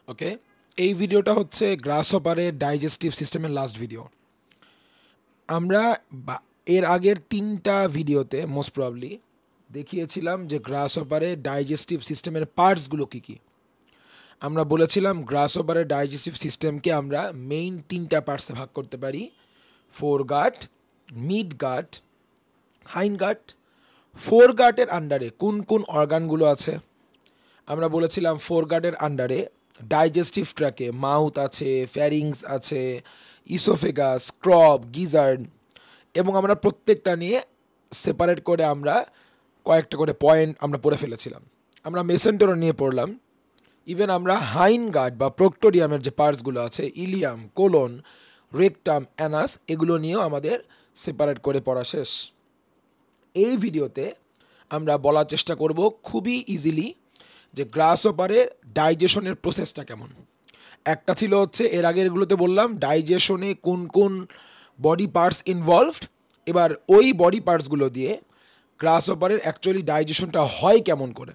ওকে, এই ভিডিওটা হচ্ছে গ্রাসহপারের ডাইজেস্টিভ সিস্টেমের লাস্ট ভিডিও। আমরা এর আগের 3টা ভিডিওতে মোস্ট প্রবাবলি দেখিয়েছিলাম যে গ্রাসহপারের ডাইজেস্টিভ সিস্টেমের পার্টসগুলো কী কী। আমরা বলেছিলাম গ্রাসহপারের ডাইজেস্টিভ সিস্টেমকে আমরা মেইন 3টা পার্টসে ভাগ করতে পারি: ফোর গাট, মিড গাট, হাইন্ড গাট। ফোর গাটের আন্ডারে কোন কোন অর্গানগুলো আছে আমরা বলেছিলাম। ফোর গাটের আন্ডারে ডাইজেস্টিভ ট্র্যাকে মাউথ আছে, ফ্যারিংস আছে, ইসোফেগাস, স্ক্রব, গিজার্ড, এবং আমরা প্রত্যেকটা নিয়ে সেপারেট করে আমরা কয়েকটা করে পয়েন্ট আমরা পড়ে ফেলেছিলাম। আমরা মেসেন্টেরও নিয়ে পড়লাম। ইভেন আমরা হাইন্ড গাট বা প্রক্টোরিয়ামের যে পার্টসগুলো আছে, ইলিয়াম, কোলন, রেকটাম, অ্যানাস, এগুলো নিয়েও আমাদের সেপারেট করে পড়া শেষ। এই ভিডিওতে আমরা বলার চেষ্টা করব খুবই ইজিলি যে গ্রাসহপারের ডাইজেশনের প্রসেসটা কেমন। একটা ছিল হচ্ছে এর আগেরগুলোতে বললাম ডাইজেশনে কোন কোন বডি পার্টস ইনভলভড, এবার ওই বডি পার্টসগুলো দিয়ে গ্রাসহপারের অ্যাকচুয়ালি ডাইজেশনটা হয় কেমন করে।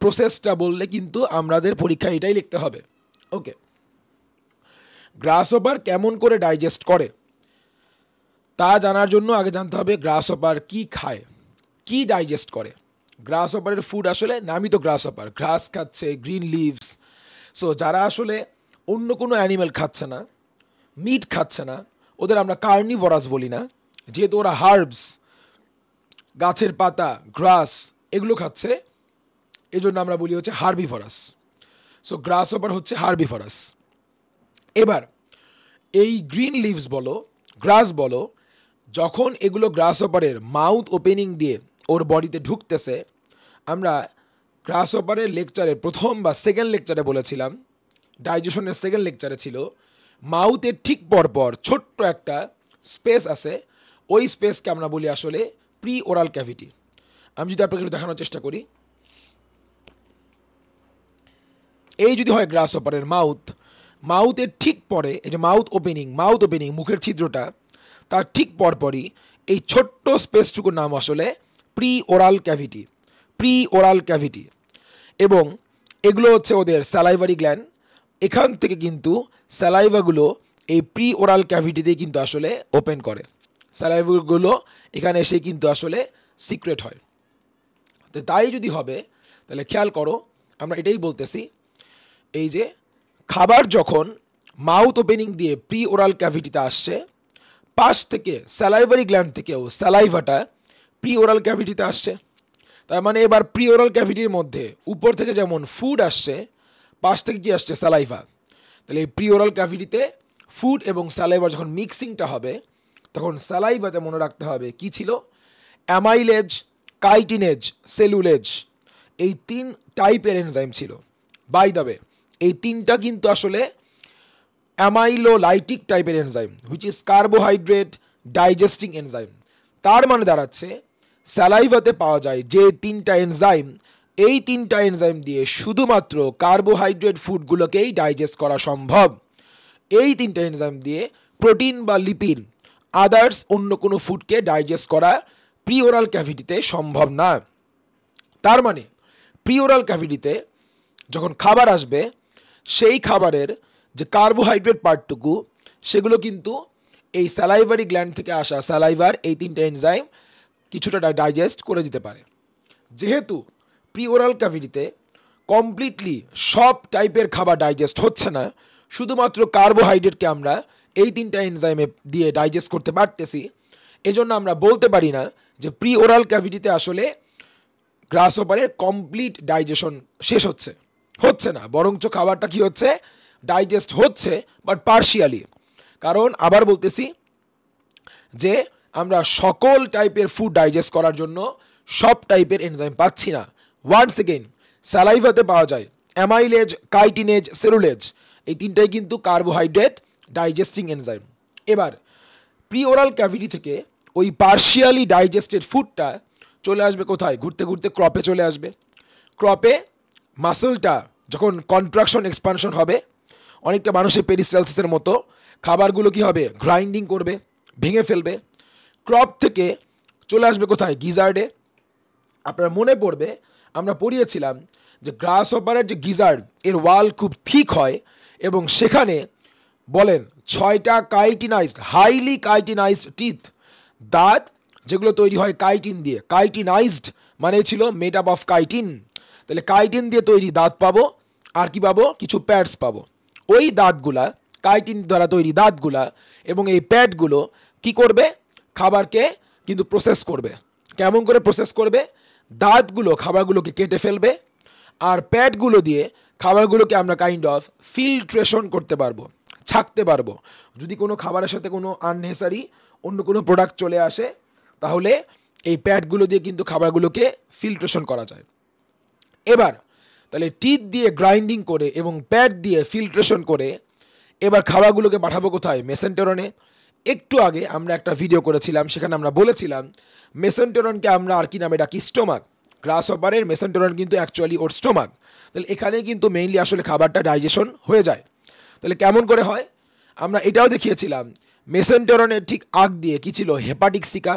প্রসেসটা বললে কিন্তু আমাদের পরীক্ষায় এটাই লিখতে হবে। ওকে, গ্রাসহপার কেমন করে ডাইজেস্ট করে তা জানার জন্য আগে জানতে হবে গ্রাসহপার কি খায়, কি ডাইজেস্ট করে। গ্রাসহপারের ফুড আসলে, নামই তো গ্রাসহপার, গ্রাস খাচ্ছে, গ্রিন লিভস। সো যারা আসলে অন্য কোনো অ্যানিমেল খাচ্ছে না, মিট খাচ্ছে না, ওদের আমরা কার্নিভরাস বলি না, যেহেতু ওরা হার্বস, গাছের পাতা, গ্রাস এগুলো খাচ্ছে, এজন্য আমরা বলি হচ্ছে হার্বিভরাস। সো গ্রাসহপার হচ্ছে হার্বিভরাস। এবার এই গ্রিন লিভস বলো, গ্রাস বলো, যখন এগুলো গ্রাসহপারের মাউথ ওপেনিং দিয়ে ওর বডিতে ঢুকতেছে, আমরা গ্রাসহপারের লেকচারের প্রথম বা সেকেন্ড লেকচারে বলেছিলাম, ডাইজেশনের সেকেন্ড লেকচারে ছিল, মাউথের ঠিক পরপর ছোট্ট একটা স্পেস আছে, ওই স্পেসকে আমরা বলি আসলে প্রি ওরাল ক্যাভিটি। আমি যদি আপনাকে একটু দেখানোর চেষ্টা করি, এই যদি হয় গ্রাসহপারের মাউথের ঠিক পরে, এই যে মাউথ ওপেনিং মুখের ছিদ্রটা, তার ঠিক পরপরই এই ছোট্ট স্পেসটুকুর নাম আসলে প্রি ওরাল ক্যাভিটি। এবং এগুলো হচ্ছে ওদের স্যালাইভারি গ্ল্যান্ড। এখান থেকে কিন্তু স্যালাইভাগুলো এই প্রি ওরাল ক্যাভিটিতেই কিন্তু আসলে ওপেন করে, স্যালাইভাগুলো এখানে এসে কিন্তু আসলে সিক্রেট হয়। তো তাই যদি হবে তাহলে খেয়াল করো, আমরা এটাই বলতেছি, এই যে খাবার যখন মাউথ ওপেনিং দিয়ে প্রি ওরাল ক্যাভিটিতে আসছে, পাশ থেকে স্যালাইভারি গ্ল্যান্ড থেকেও স্যালাইভাটা প্রি ওরাল ক্যাভিটিতে আসছে। তার মানে এবার প্রি ওরাল ক্যাভিটির মধ্যে উপর থেকে যেমন ফুড আসছে, পাশ থেকে কি আসছে? স্যালাইভা। তাহলে এই প্রি ওরাল ক্যাভিটিতে ফুড এবং স্যালাইভা যখন মিক্সিংটা হবে, তখন স্যালাইভাতে মনে রাখতে হবে কি ছিল? অ্যামাইলেজ, কাইটিনেজ, সেলুলেজ, এই 3 টাইপের এনজাইম ছিল। বাই দ্য ওয়ে, এই 3টা কিন্তু আসলে অ্যামাইলোলাইটিক টাইপের enzyme, which is carbohydrate digesting enzyme. তার মানে দাঁড়াচ্ছে স্যালাইভাতে পাওয়া যায় যে 3টা এনজাইম, এই 3টা এনজাইম দিয়ে শুধুমাত্র কার্বোহাইড্রেট ফুডগুলোকেই ডাইজেস্ট করা সম্ভব। এই 3টা এনজাইম দিয়ে প্রোটিন বা লিপিড, আদার্স অন্য কোনো ফুডকে ডাইজেস্ট করা প্রি ওরাল ক্যাভিটিতে সম্ভব না। তার মানে প্রি ওরাল ক্যাভিটিতে যখন খাবার আসবে, সেই খাবারের যে কার্বোহাইড্রেট পার্টটুকু, সেগুলো কিন্তু এই স্যালাইভারি গ্ল্যান্ড থেকে আসা স্যালাইভার এই 3টা এনজাইম কিছুটা ডাইজেস্ট করে দিতে পারে। যেহেতু প্রি ওরাল ক্যাভিটিতে কমপ্লিটলি সব টাইপের খাবার ডাইজেস্ট হচ্ছে না, শুধুমাত্র কার্বোহাইড্রেটকে আমরা এই 3টা এনজাইমে দিয়ে ডাইজেস্ট করতে পারতেছি, এজন্য আমরা বলতে পারি না যে প্রি ওরাল ক্যাভিটিতে আসলে গ্রাসহপারের কমপ্লিট ডাইজেশন শেষ হচ্ছে না, বরঞ্চ খাবারটা কি হচ্ছে? ডাইজেস্ট হচ্ছে, বাট পার্শিয়ালি। কারণ আবার বলতেছি যে আমরা সকল টাইপের ফুড ডাইজেস্ট করার জন্য সব টাইপের এনজাইম পাচ্ছি না। ওয়ান্স এগেইন, স্যালাইভাতে পাওয়া যায় অ্যামাইলেজ, কাইটিনেজ, সেলুলেজ, এই 3টাই কিন্তু কার্বোহাইড্রেট ডাইজেস্টিং এনজাইম। এবার প্রি ওরাল ক্যাভিটি থেকে ওই পার্শিয়ালি ডাইজেস্টেড ফুডটা চলে আসবে কোথায়? ঘুরতে ঘুরতে ক্রপে চলে আসবে। ক্রপে মাসলটা যখন কন্ট্রাকশন এক্সপানশন হবে, অনেকটা মানুষের পেরিস্টালসিসের মতো, খাবারগুলো কি হবে? গ্রাইন্ডিং করবে, ভেঙে ফেলবে। ক্রপ থেকে চলে আসবে কোথায়? গিজার্ডে। আপনার মনে পড়বে আমরা পড়িয়েছিলাম যে গ্রাস হপারের যে গিজার্ড এর ওয়াল খুব থিক হয় এবং সেখানে বলেন 6টা কাইটিনাইজড হাইলি কাইটিনাইজড টিথ দাঁত যেগুলো তৈরি হয় কাইটিন দিয়ে। কাইটিনাইজড মানে ছিল মেড আপ অফ কাইটিন, তাহলে কাইটিন দিয়ে তৈরি দাঁত পাবো। আর কি পাবো? কিছু প্যাডস পাবো। ওই দাঁতগুলা কাইটিন দ্বারা তৈরি দাঁতগুলা এবং এই প্যাডগুলো কি করবে? খাবারকে কিন্তু প্রসেস করবে। কেমন করে প্রসেস করবে? দাঁতগুলো খাবারগুলোকে কেটে ফেলবে আর প্যাডগুলো দিয়ে খাবারগুলোকে আমরা কাইন্ড অফ ফিল্ট্রেশন করতে পারবো, ছাঁকতে পারবো। যদি কোনো খাবারের সাথে কোনো আননেসারি অন্য কোনো প্রোডাক্ট চলে আসে তাহলে এই প্যাডগুলো দিয়ে কিন্তু খাবারগুলোকে ফিল্ট্রেশন করা যায়। এবার তাহলে টিথ দিয়ে গ্রাইন্ডিং করে এবং প্যাড দিয়ে ফিল্ট্রেশন করে এবার খাবারগুলোকে পাঠাবো কোথায়? মেসেন্টেরনে। একটু আগে আমরা একটা ভিডিও করেছিলাম, সেখানে আমরা বলেছিলাম মেসেন্টেরনকে আমরা আর কি নামে ডাকি? স্টোমাক। গ্রাস হপারের মেসেন্টেরন কিন্তু অ্যাকচুয়ালি ওর স্টোমাক। তাহলে এখানে কিন্তু মেইনলি আসলে খাবারটা ডাইজেশন হয়ে যায়। তাহলে কেমন করে হয়? আমরা এটাও দেখিয়েছিলাম মেসেন্টেরনের ঠিক আগ দিয়ে কি ছিল? Hepatic seeker.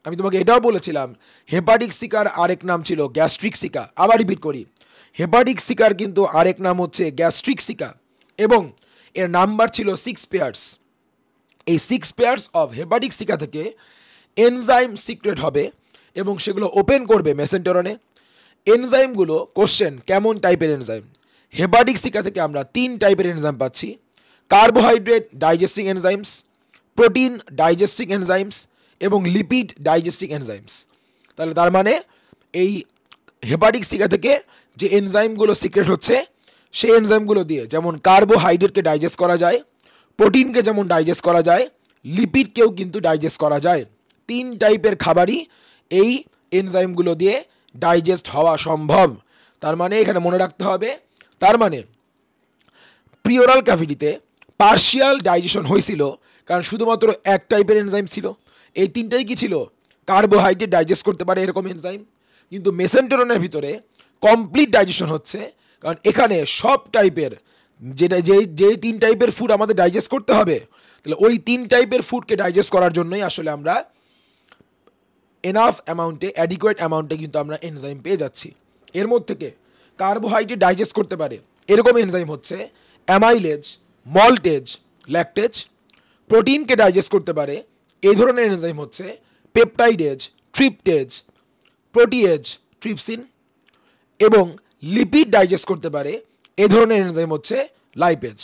আমি তোমাকে এটাও বলেছিলাম হেপাটিক সিকার আরেক নাম ছিল গ্যাস্ট্রিক সিকা। আবার রিপিট করি, হেপাটিক সিকার কিন্তু আরেক নাম হচ্ছে গ্যাস্ট্রিক সিকা এবং এর নাম্বার ছিল 6 পেয়ার্স। এই 6 পেয়ার্স অফ হেপাটিক সিকা থেকে এনজাইম সিক্রেট হবে এবং সেগুলো ওপেন করবে মেসেন্টেরনে। এনজাইমগুলো কোশ্চেন কেমন টাইপের এনজাইম? হেপাটিক সিকা থেকে আমরা 3 টাইপের এনজাইম পাচ্ছি: carbohydrate digesting enzymes, protein digesting enzymes এবং লিপিড ডাইজেস্টিং এনজাইমস। তাহলে তার মানে এই হেপাটিক সিকা থেকে যে এনজাইমগুলো সিক্রেট হচ্ছে সেই এনজাইমগুলো দিয়ে যেমন কার্বোহাইড্রেটকে ডাইজেস্ট করা যায়, প্রোটিনকে যেমন ডাইজেস্ট করা যায়, লিপিডকেও কিন্তু ডাইজেস্ট করা যায়। 3 টাইপের খাবারই এই এনজাইমগুলো দিয়ে ডাইজেস্ট হওয়া সম্ভব। তার মানে এখানে মনে রাখতে হবে, তার মানে প্রিওরাল ক্যাভিটিতে পার্শিয়াল ডাইজেশন হয়েছিল কারণ শুধুমাত্র এক টাইপের এনজাইম ছিল। এই 3টাই কি ছিল? কার্বোহাইড্রেট ডাইজেস্ট করতে পারে এরকম এনজাইম। কিন্তু মেসেন্টেরনের ভিতরে কমপ্লিট ডাইজেশন হচ্ছে কারণ এখানে সব টাইপের যে 3 টাইপের ফুড আমাদের ডাইজেস্ট করতে হবে, তাহলে ওই 3 টাইপের ফুডকে ডাইজেস্ট করার জন্যই আসলে আমরা এনাফ অ্যামাউন্টে, অ্যাডিকুয়েট অ্যামাউন্টে কিন্তু আমরা এনজাইম পেয়ে যাচ্ছি। এর মধ্যে থেকে কার্বোহাইড্রেট ডাইজেস্ট করতে পারে এরকম এনজাইম হচ্ছে অ্যামাইলেজ, মল্টেজ, ল্যাকটেজ। প্রোটিনকে ডাইজেস্ট করতে পারে এই ধরনের এনজাইম হচ্ছে পেপটাইডেজ, ট্রিপটেজ, প্রোটিয়েজ, ট্রিপসিন। এবং লিপিড ডাইজেস্ট করতে পারে এই ধরনের এনজাইম হচ্ছে লাইপেজ।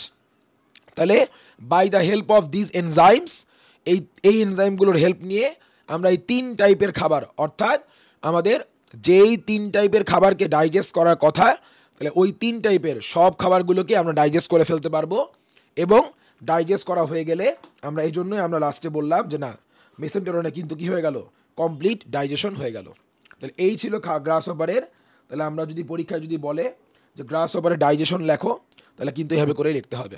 তাহলে by the help of this enzymes, এই এনজাইমগুলোর হেল্প নিয়ে আমরা এই 3 টাইপের খাবার, অর্থাৎ আমাদের যেই 3 টাইপের খাবারকে ডাইজেস্ট করার কথা, তাহলে ওই 3 টাইপের সব খাবারগুলোকে আমরা ডাইজেস্ট করে ফেলতে পারবো। এবং ডাইজেস্ট করা হয়ে গেলে আমরা এই জন্যই আমরা লাস্টে বললাম যে না, মেসেন্টেরনে কিন্তু কি হয়ে গেল? কমপ্লিট ডাইজেশন হয়ে গেল। তাহলে এই ছিল গ্রাস হপারের। তাহলে আমরা যদি পরীক্ষায় যদি বলে যে গ্রাস হপারের ডাইজেশন লেখো, তাহলে কিন্তু এভাবে করেই লিখতে হবে।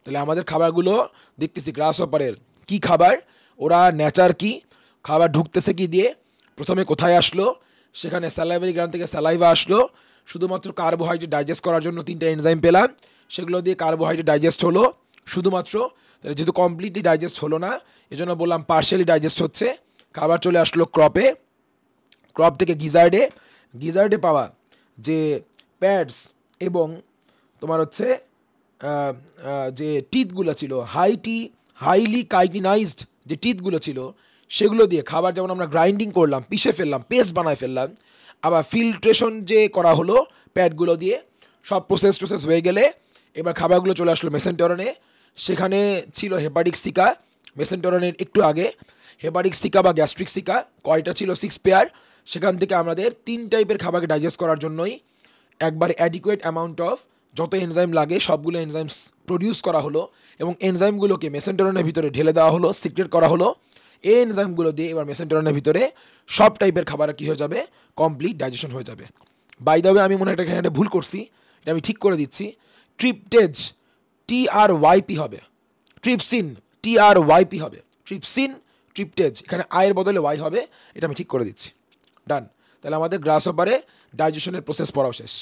তাহলে আমাদের খাবারগুলো দেখতেছি গ্রাস হপারের কি খাবার, ওরা নেচার কি, খাবার ঢুকতেছে কি দিয়ে, প্রথমে কোথায় আসলো, সেখানে স্যালাইভারি গ্ল্যান্ড থেকে স্যালাইভা আসলো, শুধুমাত্র কার্বোহাইড্রেট ডাইজেস্ট করার জন্য 3টা এনজাইম পেলাম, সেগুলো দিয়ে কার্বোহাইড্রেট ডাইজেস্ট হলো শুধুমাত্র। তাহলে যেহেতু কমপ্লিটলি ডাইজেস্ট হলো না, এজন্য বললাম পার্শিয়ালি ডাইজেস্ট হচ্ছে। খাবার চলে আসলো ক্রপে, ক্রপ থেকে গিজার্ডে, গিজার্ডে পাওয়া যে প্যাডস এবং তোমার হচ্ছে যে টিথগুলো ছিল হাইলি কাইটিনাইজড যে টিথগুলো ছিল, সেগুলো দিয়ে খাবার যেমন আমরা গ্রাইন্ডিং করলাম, পিষে ফেললাম, পেস্ট বানায় ফেললাম, আবার ফিল্ট্রেশন যে করা হলো প্যাডগুলো দিয়ে, সব প্রসেস হয়ে গেলে এবার খাবারগুলো চলে আসলো মেসেন্টেরনে। সেখানে ছিল হেপাটিক সিকা। মেসেন্টেরনের একটু আগে হেপাটিক সিকা বা গ্যাস্ট্রিক সিকা কয়টা ছিল? 6 পেয়ার। সেখান থেকে আমাদের 3 টাইপের খাবারকে ডাইজেস্ট করার জন্যই একবার অ্যাডিকুয়েট অ্যামাউন্ট অফ যত এনজাইম লাগে সবগুলো এনজাইমস প্রডিউস করা হলো এবং এনজাইমগুলোকে মেসেন্টেরনের ভিতরে ঢেলে দেওয়া হলো, সিক্রেট করা হলো। এই এনজাইমগুলো দিয়ে এবার মেসেন্টেরনের ভিতরে সব টাইপের খাবার কী হয়ে যাবে? কমপ্লিট ডাইজেশন হয়ে যাবে। বাই দ্য ওয়ে, আমি মনে হয় এখানে একটা ভুল করছি, এটা আমি ঠিক করে দিচ্ছি। ট্রিপটেজ TRYP হবে, ট্রিপসিন TRYP হবে, ট্রিপসিন, ট্রিপটেজ, এখানে আয়ের বদলে ওয়াই হবে, এটা আমি ঠিক করে দিচ্ছি। ডান। তাহলে আমাদের গ্রাস হপারে ডাইজেশনের প্রসেস পড়াও শেষ।